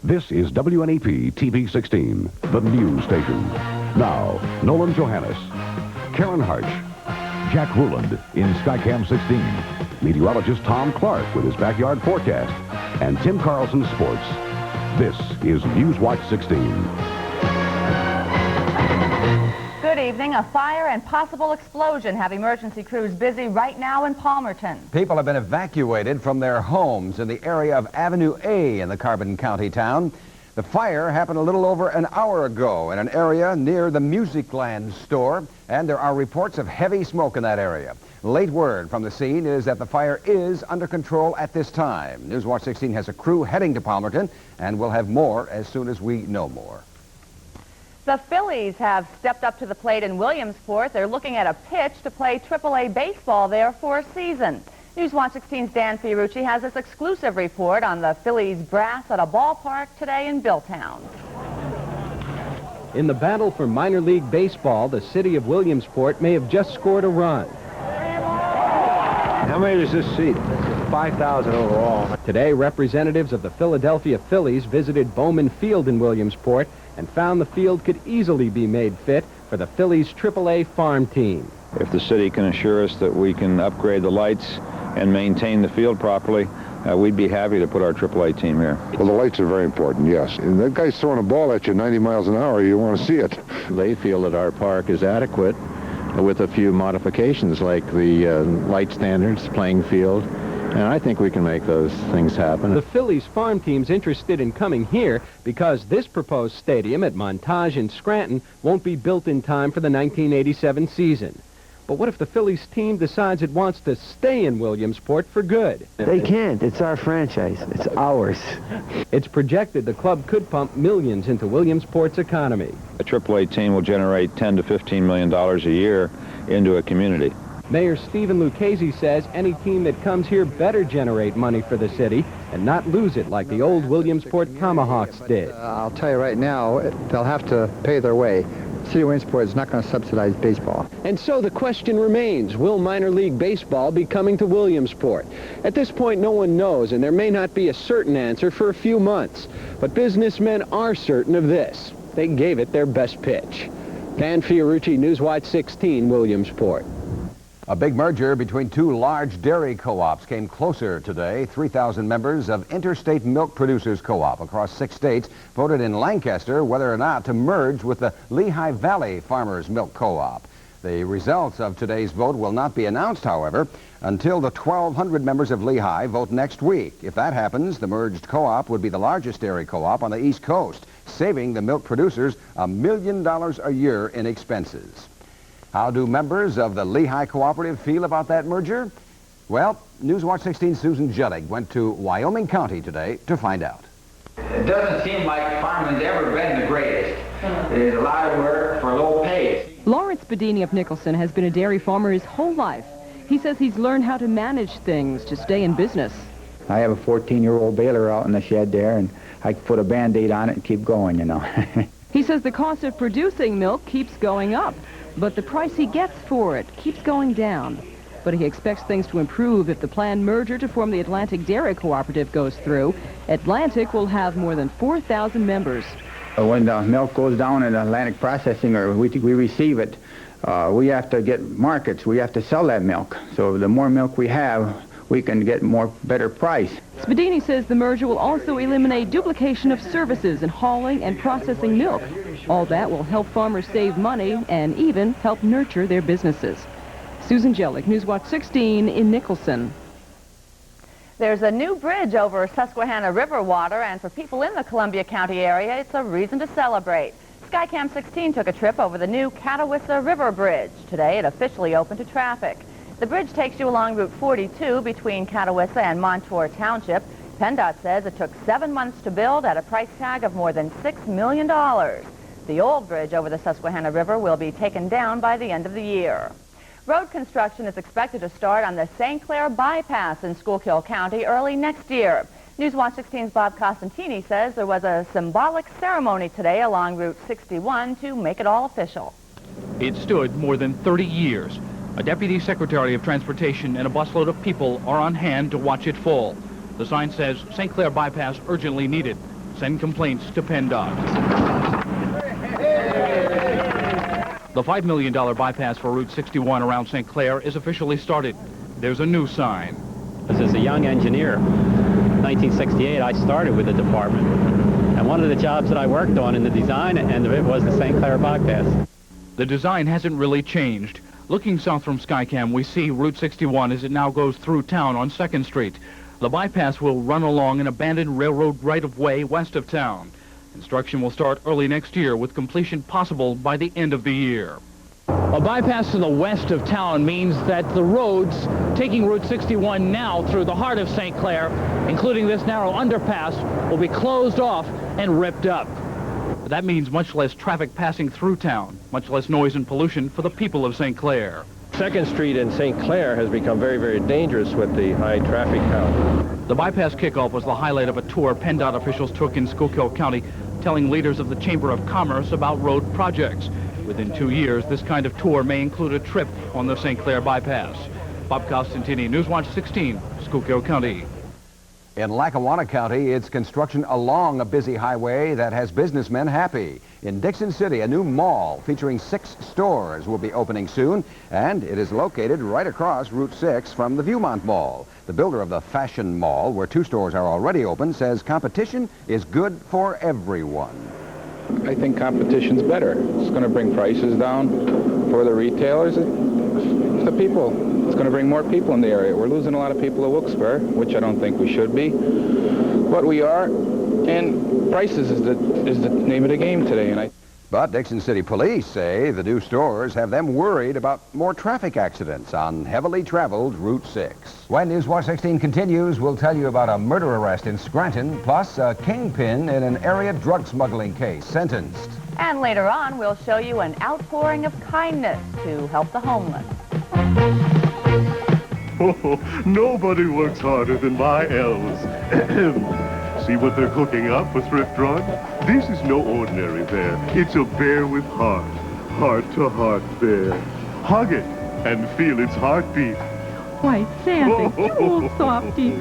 This is WNEP TV 16, the news station. Now, Nolan Johannes, Karen Harch, Jack Ruland in Skycam 16, meteorologist Tom Clark with his backyard forecast, and Tim Carlson Sports. This is Newswatch 16. Good evening. A fire and possible explosion have emergency crews busy right now in Palmerton. People have been evacuated from their homes in the area of Avenue A in the Carbon County town. The fire happened a little over an hour ago in an area near the Musicland store, and there are reports of heavy smoke in that area. Late word from the scene is that the fire is under control at this time. Newswatch 16 has a crew heading to Palmerton, and we'll have more as soon as we know more. The Phillies have stepped up to the plate in Williamsport. They're looking at a pitch to play AAA baseball there for a season. Newswatch 16's Dan Fiorucci has this exclusive report on the Phillies brass at a ballpark today in Billtown. In the battle for minor league baseball, the city of Williamsport may have just scored a run. How many does this seat? 5,000 overall. Today, representatives of the Philadelphia Phillies visited Bowman Field in Williamsport and found the field could easily be made fit for the Phillies AAA farm team. If the city can assure us that we can upgrade the lights and maintain the field properly, we'd be happy to put our AAA team here. Well, the lights are very important, yes. And that guy's throwing a ball at you 90 miles an hour, you want to see it. They feel that our park is adequate with a few modifications like the light standards, playing field, and I think we can make those things happen. The Phillies farm team's interested in coming here because this proposed stadium at Montage in Scranton won't be built in time for the 1987 season. But what if the Phillies team decides it wants to stay in Williamsport for good? They can't. It's our franchise. It's ours. It's projected the club could pump millions into Williamsport's economy. A AAA team will generate $10 to $15 million a year into a community. Mayor Stephen Lucchese says any team that comes here better generate money for the city and not lose it like the old Williamsport Tomahawks did. I'll tell you right now, they'll have to pay their way. The city of Williamsport is not going to subsidize baseball. And so the question remains, will minor league baseball be coming to Williamsport? At this point, no one knows, and there may not be a certain answer for a few months. But businessmen are certain of this. They gave it their best pitch. Dan Fiorucci, Newswatch 16, Williamsport. A big merger between two large dairy co-ops came closer today. 3,000 members of Interstate Milk Producers Co-op across 6 states voted in Lancaster whether or not to merge with the Lehigh Valley Farmers Milk Co-op. The results of today's vote will not be announced, however, until the 1,200 members of Lehigh vote next week. If that happens, the merged co-op would be the largest dairy co-op on the East Coast, saving the milk producers $1 million a year in expenses. How do members of the Lehigh Cooperative feel about that merger? Well, Newswatch 16's Susan Judig went to Wyoming County today to find out. It doesn't seem like farming's ever been the greatest. There's a lot of work for low pay. Lawrence Bedini of Nicholson has been a dairy farmer his whole life. He says he's learned how to manage things to stay in business. I have a 14-year-old baler out in the shed there, and I can put a Band-Aid on it and keep going, you know. He says the cost of producing milk keeps going up, but the price he gets for it keeps going down. But he expects things to improve if the planned merger to form the Atlantic Dairy Cooperative goes through. Atlantic will have more than 4,000 members. When the milk goes down in Atlantic Processing or we receive it, we have to get markets. We have to sell that milk. So the more milk we have, we can get better price. Spadini says the merger will also eliminate duplication of services in hauling and processing milk. All that will help farmers save money and even help nurture their businesses. Susan Jellick, Newswatch 16 in Nicholson. There's a new bridge over Susquehanna River water, and for people in the Columbia County area, it's a reason to celebrate. Skycam 16 took a trip over the new Catawissa River Bridge. Today, it officially opened to traffic. The bridge takes you along Route 42 between Catawissa and Montour Township. PennDOT says it took 7 months to build at a price tag of more than $6 million. The old bridge over the Susquehanna River will be taken down by the end of the year. Road construction is expected to start on the St. Clair Bypass in Schuylkill County early next year. Newswatch 16's Bob Costantini says there was a symbolic ceremony today along Route 61 to make it all official. It stood more than 30 years. A Deputy Secretary of Transportation and a busload of people are on hand to watch it fall. The sign says St. Clair Bypass urgently needed. send complaints to PennDOT. The $5 million bypass for Route 61 around St. Clair is officially started. There's a new sign. As a young engineer, 1968, I started with the department. And one of the jobs that I worked on in the design end of it was the St. Clair bypass. The design hasn't really changed. Looking south from Skycam, we see Route 61 as it now goes through town on 2nd Street. The bypass will run along an abandoned railroad right-of-way west of town. Construction will start early next year, with completion possible by the end of the year. A bypass to the west of town means that the roads taking Route 61 now through the heart of St. Clair, including this narrow underpass, will be closed off and ripped up. But that means much less traffic passing through town, much less noise and pollution for the people of St. Clair. 2nd Street in St. Clair has become very, very dangerous with the high traffic count. The bypass kickoff was the highlight of a tour PennDOT officials took in Schuylkill County, telling leaders of the Chamber of Commerce about road projects. Within 2 years, this kind of tour may include a trip on the St. Clair bypass. Bob Costantini, Newswatch 16, Schuylkill County. In Lackawanna County, it's construction along a busy highway that has businessmen happy. In Dixon City, a new mall featuring 6 stores will be opening soon, and it is located right across Route 6 from the Viewmont Mall. The builder of the Fashion Mall, where 2 stores are already open, says competition is good for everyone. I think competition's better. It's going to bring prices down for the retailers, the people. It's going to bring more people in the area. We're losing a lot of people at Wilkes-Barre, which I don't think we should be, but we are, and prices is the name of the game today. But Dixon City Police say the new stores have them worried about more traffic accidents on heavily traveled Route 6. When Newswatch 16 continues, we'll tell you about a murder arrest in Scranton, plus a kingpin in an area drug smuggling case, sentenced. And later on, we'll show you an outpouring of kindness to help the homeless. Oh, nobody works harder than my elves. See what they're cooking up for Thrift Drug? This is no ordinary bear. It's a bear with heart. Heart-to-heart bear. Hug it and feel its heartbeat. Why, Santa, you old softy.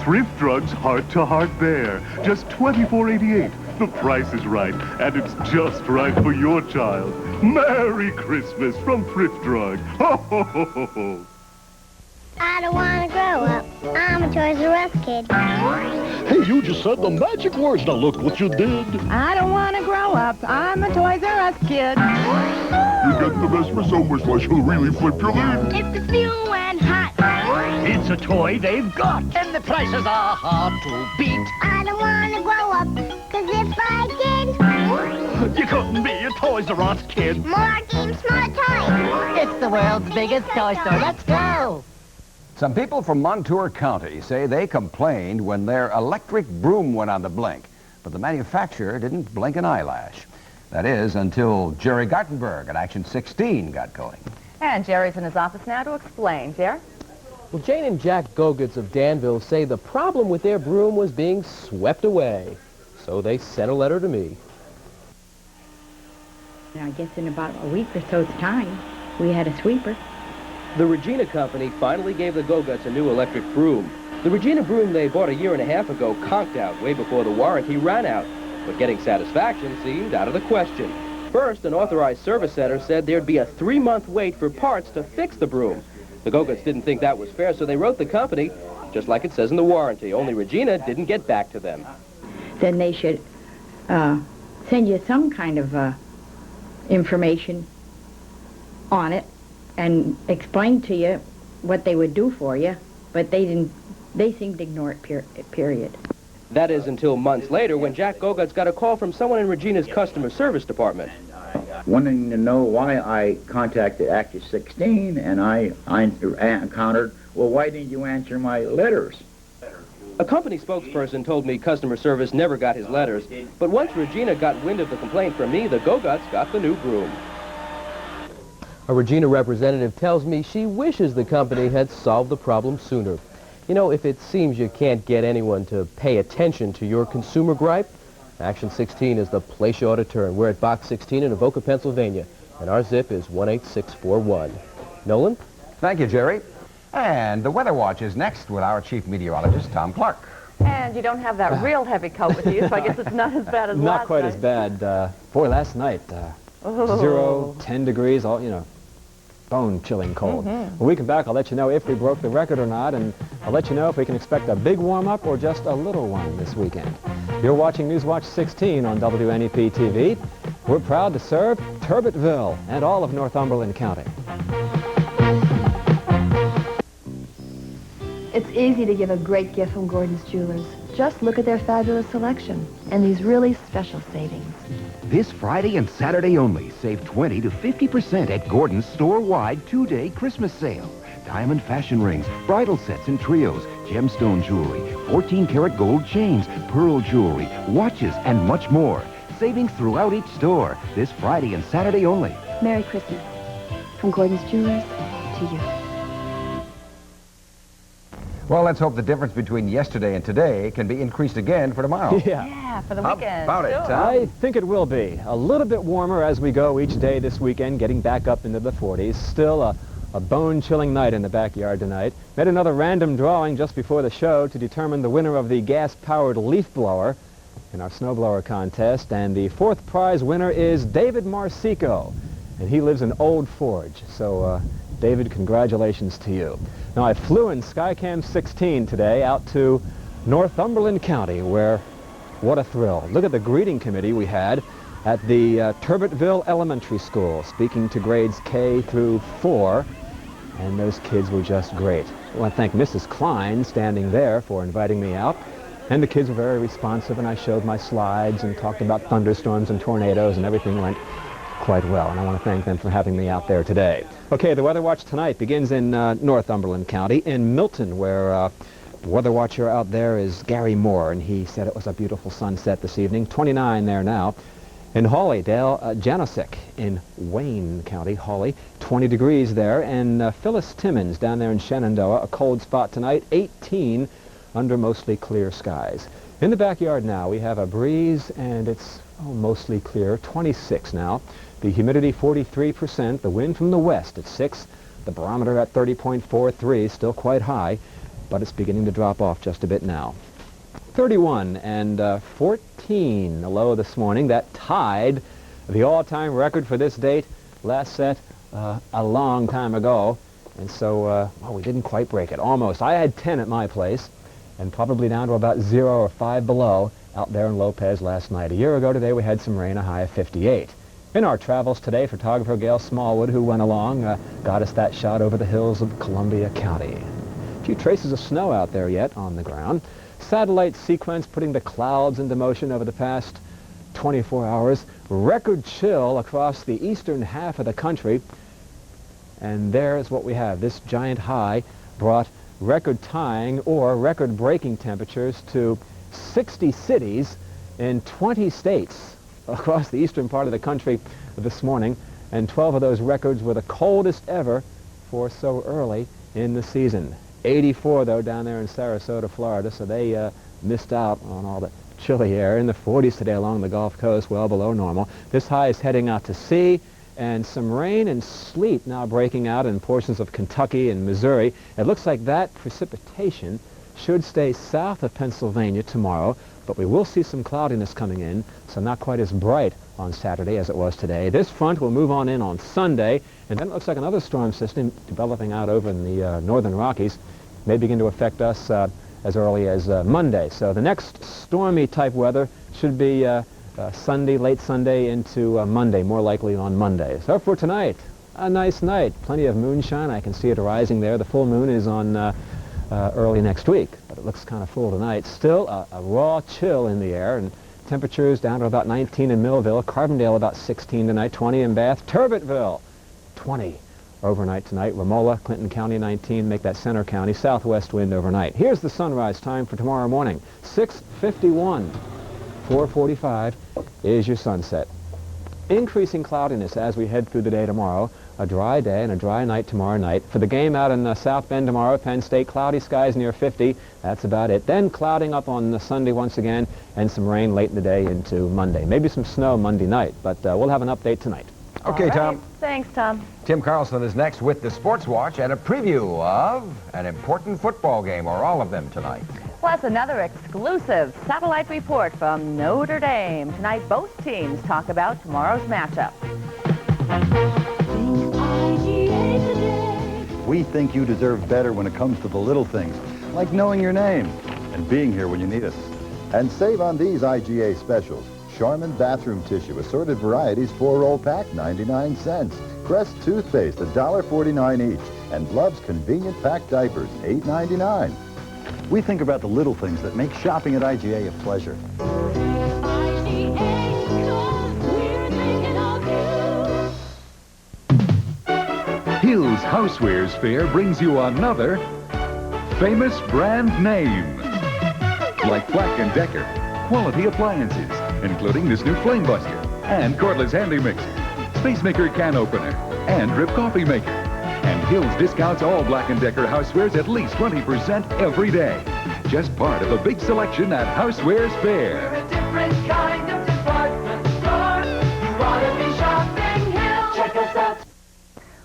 Thrift Drug's Heart-to-Heart Bear. Just $24.88. The price is right, and it's just right for your child. Merry Christmas from Thrift Drug. Ho, ho, ho, ho, ho. I don't want to grow up. I'm a Toys R Us kid. Hey, you just said the magic words. Now look what you did. I don't want to grow up. I'm a Toys R Us kid. You get the best for so much less you'll really flip your lid. It's the fuel and hot. It's a toy they've got, and the prices are hard to beat. I don't want to grow up, because if I did... You couldn't be a Toys R Us kid. More games, more toys. It's the world's biggest toy store. Let's go. Some people from Montour County say they complained when their electric broom went on the blink, but the manufacturer didn't blink an eyelash. That is, until Jerry Gartenberg at Action 16 got going. And Jerry's in his office now to explain. Jerry? Well, Jane and Jack Gogutz of Danville say the problem with their broom was being swept away. So they sent a letter to me. I guess in about a week or so's time, we had a sweeper. The Regina Company finally gave the Gogutz a new electric broom. The Regina broom they bought a year and a half ago conked out way before the warranty ran out. But getting satisfaction seemed out of the question. First, an authorized service center said there'd be a 3-month wait for parts to fix the broom. The Gogutz didn't think that was fair, so they wrote the company, just like it says in the warranty, only Regina didn't get back to them. Then they should send you some kind of information on it and explain to you what they would do for you, but they didn't. They seemed to ignore it, period. That is until months later when Jack Gogutz got a call from someone in Regina's customer service department. Wanting to know why I contacted Action 16, and I encountered, well, why didn't you answer my letters? A company spokesperson told me customer service never got his letters, but once Regina got wind of the complaint from me, the Gogutz got the new broom. A Regina representative tells me she wishes the company had solved the problem sooner. You know, if it seems you can't get anyone to pay attention to your consumer gripe, Action 16 is the place you ought to turn. We're at Box 16 in Avoca, Pennsylvania, and our zip is 18641. Nolan? Thank you, Jerry. And the Weather Watch is next with our chief meteorologist, Tom Clark. And And you don't have that real heavy coat with you, so I guess it's not as bad as last night. Not quite as bad. Boy, last night, 0, 10 degrees, all, you know, bone-chilling cold. When we come back, I'll let you know if we broke the record or not, and I'll let you know if we can expect a big warm-up or just a little one this weekend. You're watching Newswatch 16 on WNEP TV. We're proud to serve Turbitville and all of Northumberland County. It's easy to give a great gift from Gordon's Jewelers. Just look at their fabulous selection and these really special savings. This Friday and Saturday only, save 20 to 50% at Gordon's store-wide 2-day Christmas sale. Diamond fashion rings, bridal sets and trios, gemstone jewelry, 14-karat gold chains, pearl jewelry, watches, and much more. Savings throughout each store, this Friday and Saturday only. Merry Christmas. From Gordon's Jewelers to you. Well, let's hope the difference between yesterday and today can be increased again for tomorrow. Yeah, for the weekend. How about it, Tom? I think it will be. A little bit warmer as we go each day this weekend, getting back up into the 40s. Still a bone-chilling night in the backyard tonight. Made another random drawing just before the show to determine the winner of the gas-powered leaf blower in our snowblower contest. And the fourth prize winner is David Marsico. And he lives in Old Forge. So, David, congratulations to you. Now, I flew in Skycam 16 today out to Northumberland County, where, what a thrill. Look at the greeting committee we had at the Turbitville Elementary School, speaking to grades K through 4, and those kids were just great. I want to thank Mrs. Klein, standing there, for inviting me out, and the kids were very responsive, and I showed my slides and talked about thunderstorms and tornadoes, and everything went quite well, and I want to thank them for having me out there today. Okay, the Weather Watch tonight begins in Northumberland County, in Milton, where weather watcher out there is Gary Moore, and he said it was a beautiful sunset this evening. 29 there now. In Hawley, Dale Janosik in Wayne County, Hawley, 20 degrees there. And Phyllis Timmons down there in Shenandoah, a cold spot tonight, 18 under mostly clear skies. In the backyard now, we have a breeze, and it's mostly clear, 26 now. The humidity 43%, the wind from the west at 6, the barometer at 30.43, still quite high, but it's beginning to drop off just a bit now. 31 and 14 the low this morning. That tied the all-time record for this date, last set a long time ago, and so well, we didn't quite break it, almost. I had 10 at my place, and probably down to about 0 or 5 below out there in Lopez last night. A year ago today we had some rain, a high of 58. In our travels today, photographer Gail Smallwood, who went along, got us that shot over the hills of Columbia County. A few traces of snow out there yet on the ground. Satellite sequence putting the clouds into motion over the past 24 hours. Record chill across the eastern half of the country. And there's what we have. This giant high brought record-tying or record-breaking temperatures to 60 cities in 20 states across the eastern part of the country this morning, and 12 of those records were the coldest ever for so early in the season. 84, though, down there in Sarasota, Florida, so they missed out on all the chilly air. In the 40s today along the Gulf Coast, well below normal. This high is heading out to sea, and some rain and sleet now breaking out in portions of Kentucky and Missouri. It looks like that precipitation should stay south of Pennsylvania tomorrow, but we will see some cloudiness coming in, so not quite as bright on Saturday as it was today. This front will move on in on Sunday, and then it looks like another storm system developing out over in the northern Rockies may begin to affect us as early as Monday. So the next stormy type weather should be Sunday, late Sunday into Monday, more likely on Monday. So for tonight, a nice night. Plenty of moonshine. I can see it rising there. The full moon is on early next week, but it looks kind of full tonight. Still a raw chill in the air, and temperatures down to about 19 in Millville, Carbondale about 16 tonight, 20 in Bath, Turbitville 20 overnight tonight, Romola, Clinton County 19, make that Center County, southwest wind overnight. Here's the sunrise time for tomorrow morning, 6:51. 4:45 is your sunset. Increasing cloudiness as we head through the day tomorrow. A dry day and a dry night tomorrow night. For the game out in South Bend tomorrow, Penn State, cloudy skies near 50. That's about it. Then clouding up on Sunday once again, and some rain late in the day into Monday. Maybe some snow Monday night, but we'll have an update tonight. Okay, right. Tom. Thanks, Tom. Tim Carlson is next with the Sports Watch and a preview of an important football game, or all of them tonight. Plus, another exclusive satellite report from Notre Dame. Tonight, both teams talk about tomorrow's matchup. We think you deserve better when it comes to the little things, like knowing your name and being here when you need us. And save on these IGA specials. Charmin bathroom tissue, assorted varieties, 4-roll pack, 99 cents. Crest toothpaste, $1.49 each. And Love's convenient pack diapers, $8.99. We think about the little things that make shopping at IGA a pleasure. Hill's Housewares Fair brings you another famous brand name. Like Black & Decker, quality appliances, including this new Flame Buster, and Cordless Handy Mixer, Space Maker Can Opener, and Drip Coffee Maker. And Hill's discounts all Black & Decker housewares at least 20% every day. Just part of a big selection at Housewares Fair. We're a different kind of department store. You want to be shopping Hill? Check us out.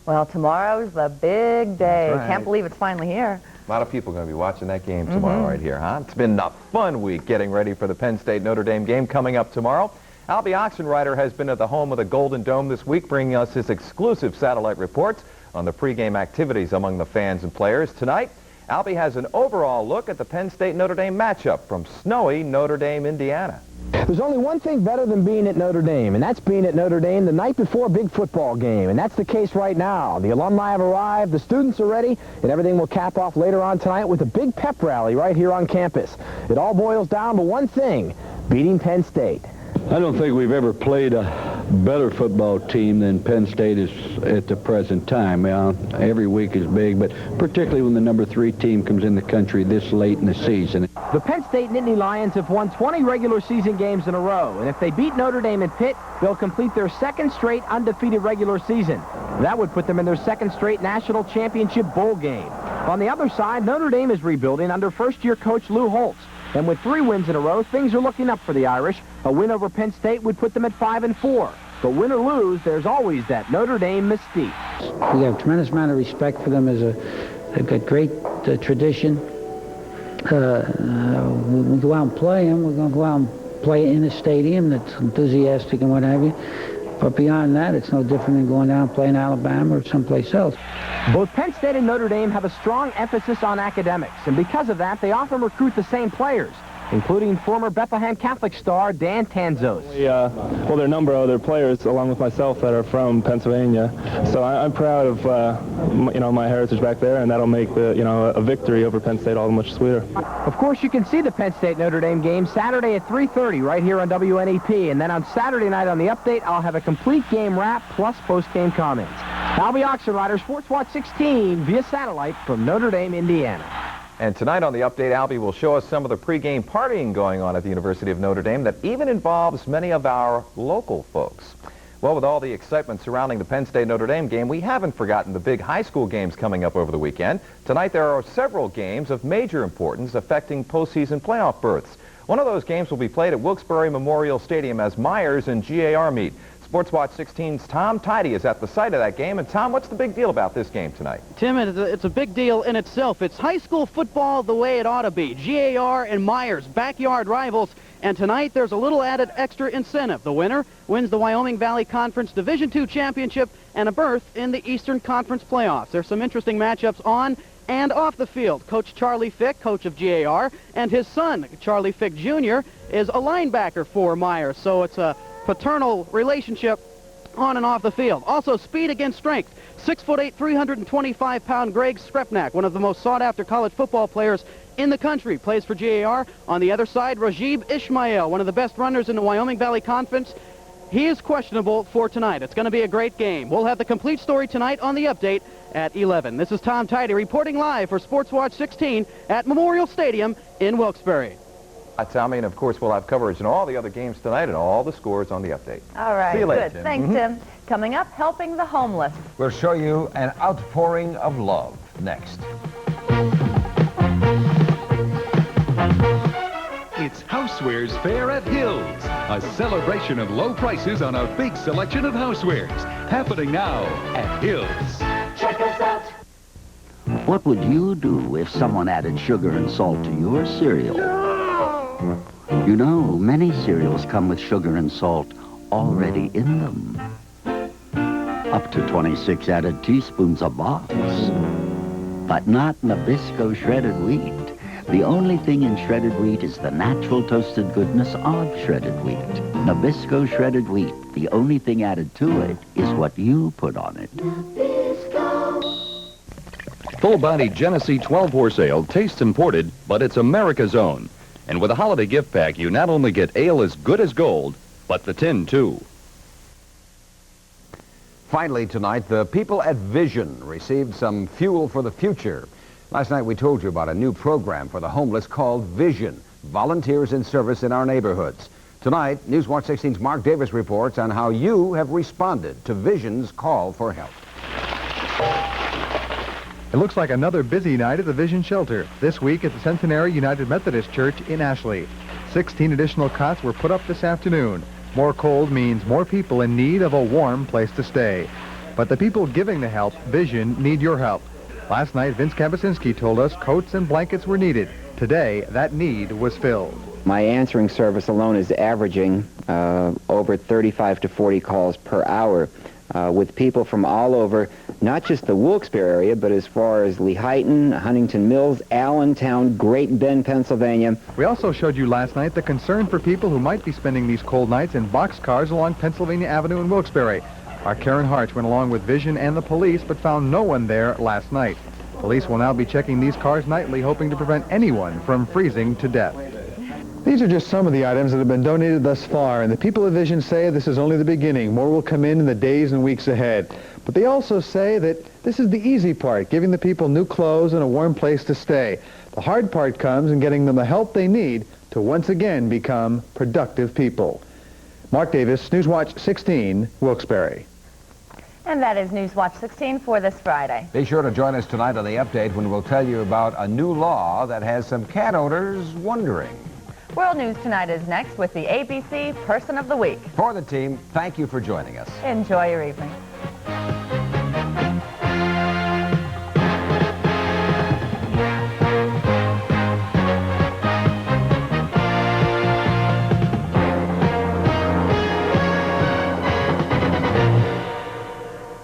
Well, tomorrow's the big day. That's right. Can't believe it's finally here. A lot of people are going to be watching that game tomorrow right here, huh? It's been a fun week getting ready for the Penn State-Notre Dame game coming up tomorrow. Albie Oxenrider has been at the home of the Golden Dome this week, bringing us his exclusive satellite reports on the pregame activities among the fans and players. Tonight, Albie has an overall look at the Penn State-Notre Dame matchup from snowy Notre Dame, Indiana. There's only one thing better than being at Notre Dame, and that's being at Notre Dame the night before a big football game. And that's the case right now. The alumni have arrived, the students are ready, and everything will cap off later on tonight with a big pep rally right here on campus. It all boils down to one thing, beating Penn State. I don't think we've ever played a better football team than Penn State is at the present time. Every week is big, but particularly when the number 3 team comes in the country this late in the season. The Penn State Nittany Lions have won 20 regular season games in a row, and if they beat Notre Dame and Pitt, they'll complete their second straight undefeated regular season. That would put them in their second straight national championship bowl game. On the other side, Notre Dame is rebuilding under first-year coach Lou Holtz. And with 3 wins in a row, things are looking up for the Irish. A win over Penn State would put them at 5-4. But win or lose, there's always that Notre Dame mystique. We have a tremendous amount of respect for them. They've got great tradition. When we go out and play them, we're going to go out and play in a stadium that's enthusiastic and what have you. But beyond that, it's no different than going down and playing Alabama or someplace else. Both Penn State and Notre Dame have a strong emphasis on academics, and because of that, they often recruit the same players, including former Bethlehem Catholic star Dan Tanzos. Well, there are a number of other players, along with myself, that are from Pennsylvania. So I'm proud of, my heritage back there, and that'll make a victory over Penn State all the much sweeter. Of course, you can see the Penn State-Notre Dame game Saturday at 3:30 right here on WNEP, and then on Saturday night on the Update, I'll have a complete game wrap plus post-game comments. Albie Oxenrider, Sports Watch 16 via satellite from Notre Dame, Indiana. And tonight on the Update, Albie will show us some of the pregame partying going on at the University of Notre Dame that even involves many of our local folks. Well, with all the excitement surrounding the Penn State-Notre Dame game, we haven't forgotten the big high school games coming up over the weekend. Tonight, there are several games of major importance affecting postseason playoff berths. One of those games will be played at Wilkes-Barre Memorial Stadium as Myers and GAR meet. Sports Watch 16's Tom Tidy is at the site of that game. And Tom, what's the big deal about this game tonight? Tim, it's a big deal in itself. It's high school football the way it ought to be. GAR and Myers, backyard rivals. And tonight there's a little added extra incentive. The winner wins the Wyoming Valley Conference Division II championship and a berth in the Eastern Conference playoffs. There's some interesting matchups on and off the field. Coach Charlie Fick, coach of GAR, and his son, Charlie Fick Jr., is a linebacker for Myers. So it's a paternal relationship on and off the field. Also, speed against strength. 6'8", 325-pound Greg Skrepnak, one of the most sought-after college football players in the country, plays for GAR. On the other side, Rajib Ishmael, one of the best runners in the Wyoming Valley Conference. He is questionable for tonight. It's going to be a great game. We'll have the complete story tonight on the Update at 11. This is Tom Tidy reporting live for Sports Watch 16 at Memorial Stadium in Wilkes-Barre. Tommy, and of course we'll have coverage in all the other games tonight and all the scores on the Update. All right, See you later, good. Tim. Thanks, Tim. Coming up, helping the homeless. We'll show you an outpouring of love next. It's Housewares Fair at Hills, a celebration of low prices on a big selection of housewares, happening now at Hills. Check us out. What would you do if someone added sugar and salt to your cereal? You know, many cereals come with sugar and salt already in them. Up to 26 added teaspoons a box. But not Nabisco shredded wheat. The only thing in shredded wheat is the natural toasted goodness of shredded wheat. Nabisco shredded wheat. The only thing added to it is what you put on it. Full-body Genesee 12 horse ale tastes imported, but it's America's own. And with a holiday gift pack, you not only get ale as good as gold, but the tin, too. Finally tonight, the people at Vision received some fuel for the future. Last night we told you about a new program for the homeless called Vision, Volunteers in Service in Our Neighborhoods. Tonight, Newswatch 16's Mark Davis reports on how you have responded to Vision's call for help. It looks like another busy night at the Vision Shelter. This week at the Centenary United Methodist Church in Ashley. 16 additional cots were put up this afternoon. More cold means more people in need of a warm place to stay. But the people giving the help, Vision, need your help. Last night, Vince Kabasinski told us coats and blankets were needed. Today, that need was filled. My answering service alone is averaging over 35 to 40 calls per hour with people from all over, not just the Wilkes-Barre area, but as far as Lehighton, Huntington Mills, Allentown, Great Bend, Pennsylvania. We also showed you last night the concern for people who might be spending these cold nights in boxcars along Pennsylvania Avenue in Wilkes-Barre. Our Karen Harch went along with Vision and the police, but found no one there last night. Police will now be checking these cars nightly, hoping to prevent anyone from freezing to death. These are just some of the items that have been donated thus far, and the people of Vision say this is only the beginning. More will come in the days and weeks ahead. But they also say that this is the easy part, giving the people new clothes and a warm place to stay. The hard part comes in getting them the help they need to once again become productive people. Mark Davis, Newswatch 16, Wilkes-Barre. And that is Newswatch 16 for this Friday. Be sure to join us tonight on the update when we'll tell you about a new law that has some cat owners wondering. World News Tonight is next with the ABC Person of the Week. For the team, thank you for joining us. Enjoy your evening.